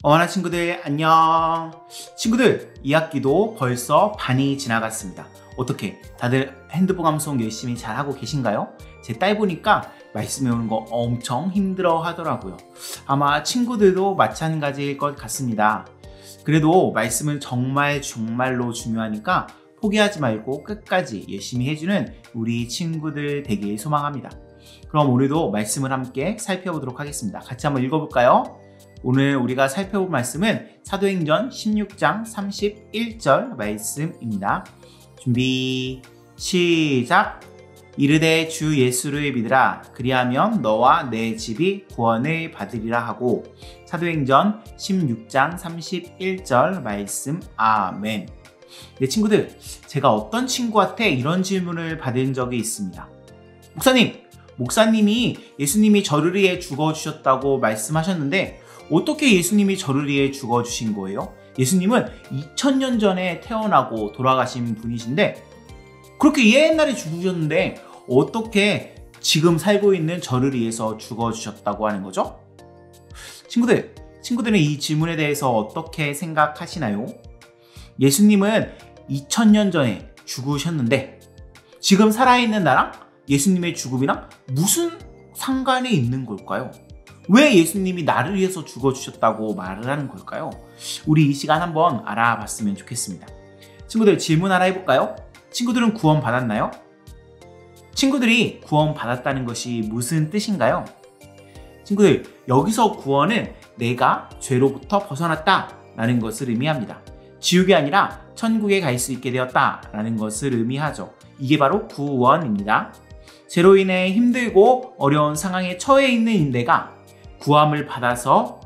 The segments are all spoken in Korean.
어머나 친구들 안녕. 친구들 2학기도 벌써 반이 지나갔습니다. 어떻게 다들 핸드폰 감송 열심히 잘하고 계신가요? 제 딸 보니까 말씀 외우는 거 엄청 힘들어 하더라고요. 아마 친구들도 마찬가지일 것 같습니다. 그래도 말씀은 정말로 중요하니까 포기하지 말고 끝까지 열심히 해주는 우리 친구들 되길 소망합니다. 그럼 오늘도 말씀을 함께 살펴보도록 하겠습니다. 같이 한번 읽어볼까요? 오늘 우리가 살펴볼 말씀은 사도행전 16장 31절 말씀입니다. 준비 시작. 이르되 주 예수를 믿으라. 그리하면 너와 내 집이 구원을 받으리라 하고. 사도행전 16장 31절 말씀. 아멘. 네, 친구들, 제가 어떤 친구한테 이런 질문을 받은 적이 있습니다. 목사님이 예수님이 저를 위해 죽어주셨다고 말씀하셨는데 어떻게 예수님이 저를 위해 죽어주신 거예요? 예수님은 2000년 전에 태어나고 돌아가신 분이신데 그렇게 옛날에 죽으셨는데 어떻게 지금 살고 있는 저를 위해서 죽어주셨다고 하는 거죠? 친구들은 이 질문에 대해서 어떻게 생각하시나요? 예수님은 2000년 전에 죽으셨는데 지금 살아있는 나랑 예수님의 죽음이랑 무슨 상관이 있는 걸까요? 왜 예수님이 나를 위해서 죽어주셨다고 말을 하는 걸까요? 우리 이 시간 한번 알아봤으면 좋겠습니다. 친구들 질문 하나 해볼까요? 친구들은 구원 받았나요? 친구들이 구원 받았다는 것이 무슨 뜻인가요? 친구들, 여기서 구원은 내가 죄로부터 벗어났다 라는 것을 의미합니다. 지옥이 아니라 천국에 갈 수 있게 되었다 라는 것을 의미하죠. 이게 바로 구원입니다. 죄로 인해 힘들고 어려운 상황에 처해 있는 내가 구함을 받아서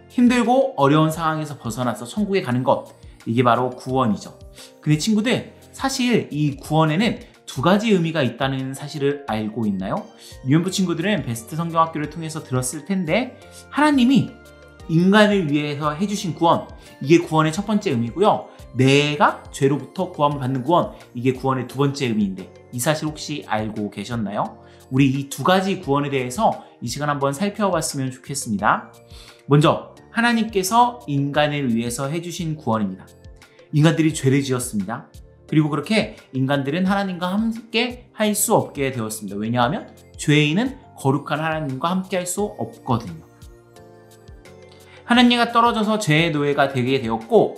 힘들고 어려운 상황에서 벗어나서 천국에 가는 것, 이게 바로 구원이죠. 근데 친구들, 사실 이 구원에는 두 가지 의미가 있다는 사실을 알고 있나요? 유년부 친구들은 베스트 성경학교를 통해서 들었을 텐데 하나님이 인간을 위해서 해주신 구원, 이게 구원의 첫 번째 의미고요. 내가 죄로부터 구원을 받는 구원, 이게 구원의 두 번째 의미인데 이 사실 혹시 알고 계셨나요? 우리 이 두 가지 구원에 대해서 이 시간 한번 살펴봤으면 좋겠습니다. 먼저 하나님께서 인간을 위해서 해주신 구원입니다. 인간들이 죄를 지었습니다. 그리고 그렇게 인간들은 하나님과 함께 할 수 없게 되었습니다. 왜냐하면 죄인은 거룩한 하나님과 함께 할 수 없거든요. 하나님과 떨어져서 죄의 노예가 되게 되었고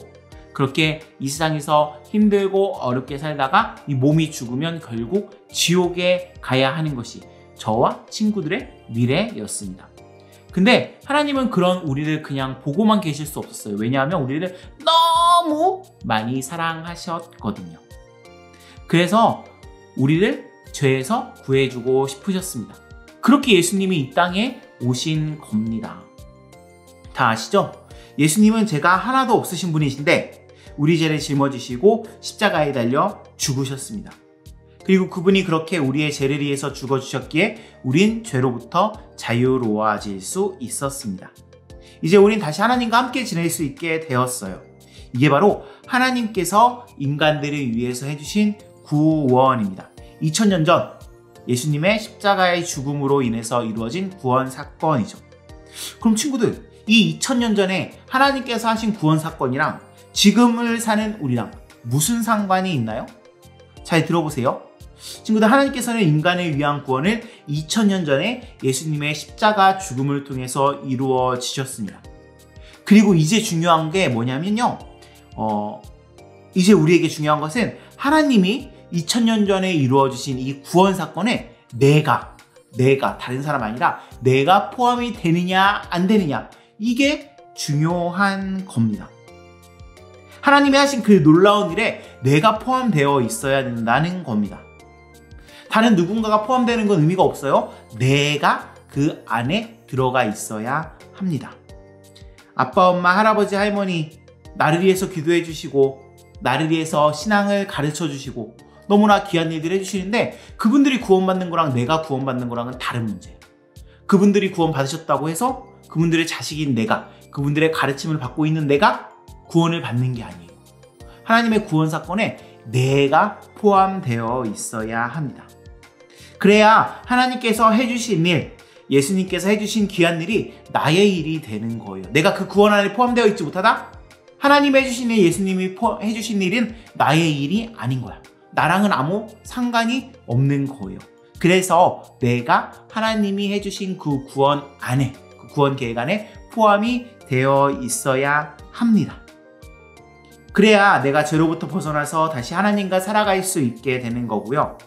그렇게 이 세상에서 힘들고 어렵게 살다가 이 몸이 죽으면 결국 지옥에 가야 하는 것이 저와 친구들의 미래였습니다. 근데 하나님은 그런 우리를 그냥 보고만 계실 수 없었어요. 왜냐하면 우리를 너무 많이 사랑하셨거든요. 그래서 우리를 죄에서 구해주고 싶으셨습니다. 그렇게 예수님이 이 땅에 오신 겁니다. 다 아시죠? 예수님은 죄가 하나도 없으신 분이신데 우리 죄를 짊어지시고 십자가에 달려 죽으셨습니다. 그리고 그분이 그렇게 우리의 죄를 위해서 죽어주셨기에 우린 죄로부터 자유로워질 수 있었습니다. 이제 우린 다시 하나님과 함께 지낼 수 있게 되었어요. 이게 바로 하나님께서 인간들을 위해서 해주신 구원입니다. 2000년 전 예수님의 십자가의 죽음으로 인해서 이루어진 구원 사건이죠. 그럼 친구들, 이 2000년 전에 하나님께서 하신 구원 사건이랑 지금을 사는 우리랑 무슨 상관이 있나요? 잘 들어보세요. 친구들, 하나님께서는 인간을 위한 구원을 2000년 전에 예수님의 십자가 죽음을 통해서 이루어지셨습니다. 그리고 이제 중요한 게 뭐냐면요. 이제 우리에게 중요한 것은 하나님이 2000년 전에 이루어지신 이 구원 사건에 내가 다른 사람 아니라 내가 포함이 되느냐 안 되느냐, 이게 중요한 겁니다. 하나님이 하신 그 놀라운 일에 내가 포함되어 있어야 된다는 겁니다. 다른 누군가가 포함되는 건 의미가 없어요. 내가 그 안에 들어가 있어야 합니다. 아빠, 엄마, 할아버지, 할머니 나를 위해서 기도해 주시고 나를 위해서 신앙을 가르쳐 주시고 너무나 귀한 일들 해주시는데 그분들이 구원받는 거랑 내가 구원받는 거랑은 다른 문제예요. 그분들이 구원받으셨다고 해서 그분들의 자식인 내가, 그분들의 가르침을 받고 있는 내가 구원을 받는 게 아니에요. 하나님의 구원 사건에 내가 포함되어 있어야 합니다. 그래야 하나님께서 해주신 일, 예수님께서 해주신 귀한 일이 나의 일이 되는 거예요. 내가 그 구원 안에 포함되어 있지 못하다? 하나님이 해주신 일, 예수님이 해주신 일은 나의 일이 아닌 거야. 나랑은 아무 상관이 없는 거예요. 그래서 내가 하나님이 해주신 그 구원 안에, 그 구원 계획 안에 포함이 되어 있어야 합니다. 그래야 내가 죄로부터 벗어나서 다시 하나님과 살아갈 수 있게 되는 거고요.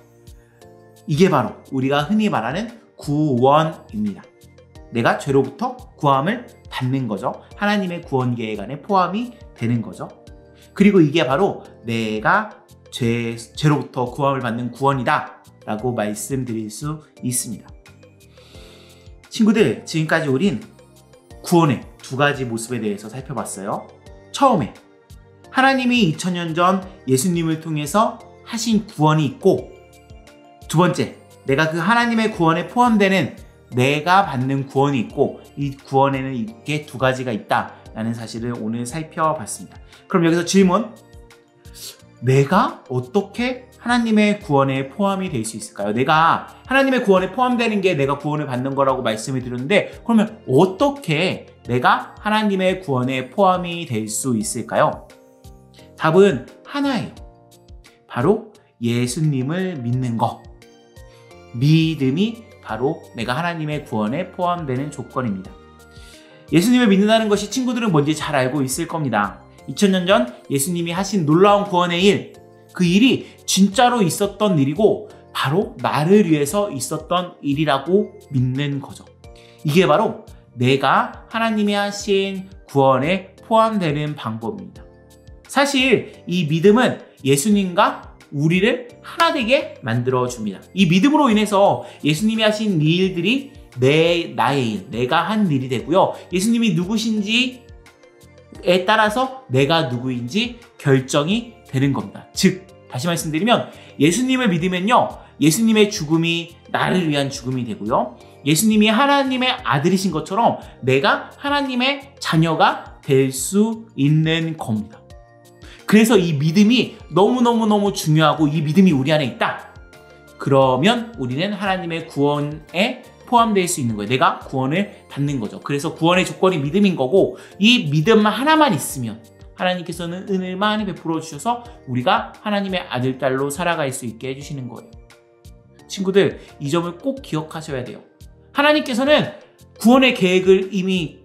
이게 바로 우리가 흔히 말하는 구원입니다. 내가 죄로부터 구함을 받는 거죠. 하나님의 구원 계획 안에 포함이 되는 거죠. 그리고 이게 바로 내가 죄로부터 구함을 받는 구원이다 라고 말씀드릴 수 있습니다. 친구들, 지금까지 우린 구원의 두 가지 모습에 대해서 살펴봤어요. 처음에 하나님이 2000년 전 예수님을 통해서 하신 구원이 있고, 두 번째, 내가 그 하나님의 구원에 포함되는 내가 받는 구원이 있고, 이 구원에는 이렇게 두 가지가 있다라는 사실을 오늘 살펴봤습니다. 그럼 여기서 질문, 내가 어떻게 하나님의 구원에 포함이 될 수 있을까요? 내가 하나님의 구원에 포함되는 게 내가 구원을 받는 거라고 말씀을 드렸는데, 그러면 어떻게 내가 하나님의 구원에 포함이 될 수 있을까요? 답은 하나예요. 바로 예수님을 믿는 것. 믿음이 바로 내가 하나님의 구원에 포함되는 조건입니다. 예수님을 믿는다는 것이 친구들은 뭔지 잘 알고 있을 겁니다. 2000년 전 예수님이 하신 놀라운 구원의 일, 그 일이 진짜로 있었던 일이고 바로 나를 위해서 있었던 일이라고 믿는 거죠. 이게 바로 내가 하나님이 하신 구원에 포함되는 방법입니다. 사실 이 믿음은 예수님과 우리를 하나 되게 만들어줍니다. 이 믿음으로 인해서 예수님이 하신 일들이 나의 일, 내가 한 일이 되고요. 예수님이 누구신지에 따라서 내가 누구인지 결정이 되는 겁니다. 즉, 다시 말씀드리면 예수님을 믿으면요, 예수님의 죽음이 나를 위한 죽음이 되고요. 예수님이 하나님의 아들이신 것처럼 내가 하나님의 자녀가 될 수 있는 겁니다. 그래서 이 믿음이 너무너무너무 중요하고 이 믿음이 우리 안에 있다. 그러면 우리는 하나님의 구원에 포함될 수 있는 거예요. 내가 구원을 받는 거죠. 그래서 구원의 조건이 믿음인 거고, 이 믿음 하나만 있으면 하나님께서는 은혜를 많이 베풀어 주셔서 우리가 하나님의 아들, 딸로 살아갈 수 있게 해주시는 거예요. 친구들, 이 점을 꼭 기억하셔야 돼요. 하나님께서는 구원의 계획을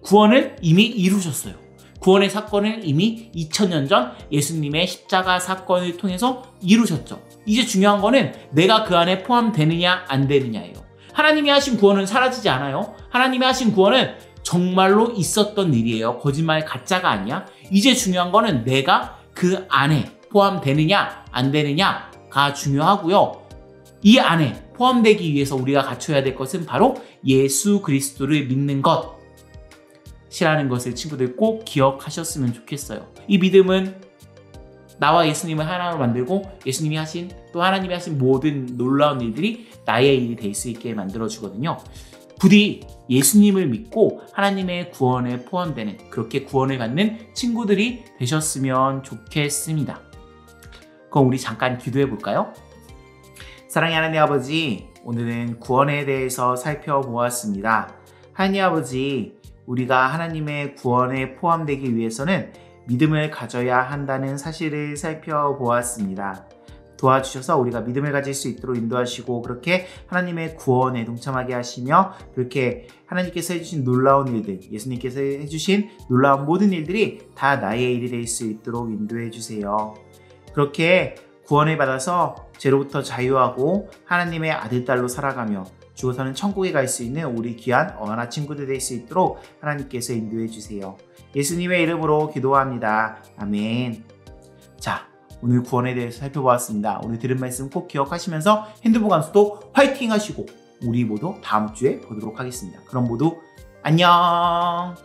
구원을 이미 이루셨어요. 구원의 사건을 이미 2000년 전 예수님의 십자가 사건을 통해서 이루셨죠. 이제 중요한 거는 내가 그 안에 포함되느냐 안 되느냐예요. 하나님이 하신 구원은 사라지지 않아요. 하나님이 하신 구원은 정말로 있었던 일이에요. 거짓말, 가짜가 아니야. 이제 중요한 거는 내가 그 안에 포함되느냐 안 되느냐가 중요하고요. 이 안에 포함되기 위해서 우리가 갖춰야 될 것은 바로 예수 그리스도를 믿는 것이라는 것을 친구들 꼭 기억하셨으면 좋겠어요. 이 믿음은 나와 예수님을 하나로 만들고 예수님이 하신, 또 하나님이 하신 모든 놀라운 일들이 나의 일이 될 수 있게 만들어주거든요. 부디 예수님을 믿고 하나님의 구원에 포함되는, 그렇게 구원을 받는 친구들이 되셨으면 좋겠습니다. 그럼 우리 잠깐 기도해 볼까요? 사랑의 하나님 아버지, 오늘은 구원에 대해서 살펴보았습니다. 하나님 아버지, 우리가 하나님의 구원에 포함되기 위해서는 믿음을 가져야 한다는 사실을 살펴보았습니다. 도와주셔서 우리가 믿음을 가질 수 있도록 인도하시고, 그렇게 하나님의 구원에 동참하게 하시며, 그렇게 하나님께서 해주신 놀라운 일들, 예수님께서 해주신 놀라운 모든 일들이 다 나의 일이 될 수 있도록 인도해 주세요. 그렇게 구원을 받아서 죄로부터 자유하고 하나님의 아들, 딸로 살아가며 죽어서는 천국에 갈 수 있는 우리 귀한 어머나 친구들 될 수 있도록 하나님께서 인도해 주세요. 예수님의 이름으로 기도합니다. 아멘. 자, 오늘 구원에 대해서 살펴보았습니다. 오늘 들은 말씀 꼭 기억하시면서 핸드폰 감수도 화이팅 하시고 우리 모두 다음 주에 보도록 하겠습니다. 그럼 모두 안녕.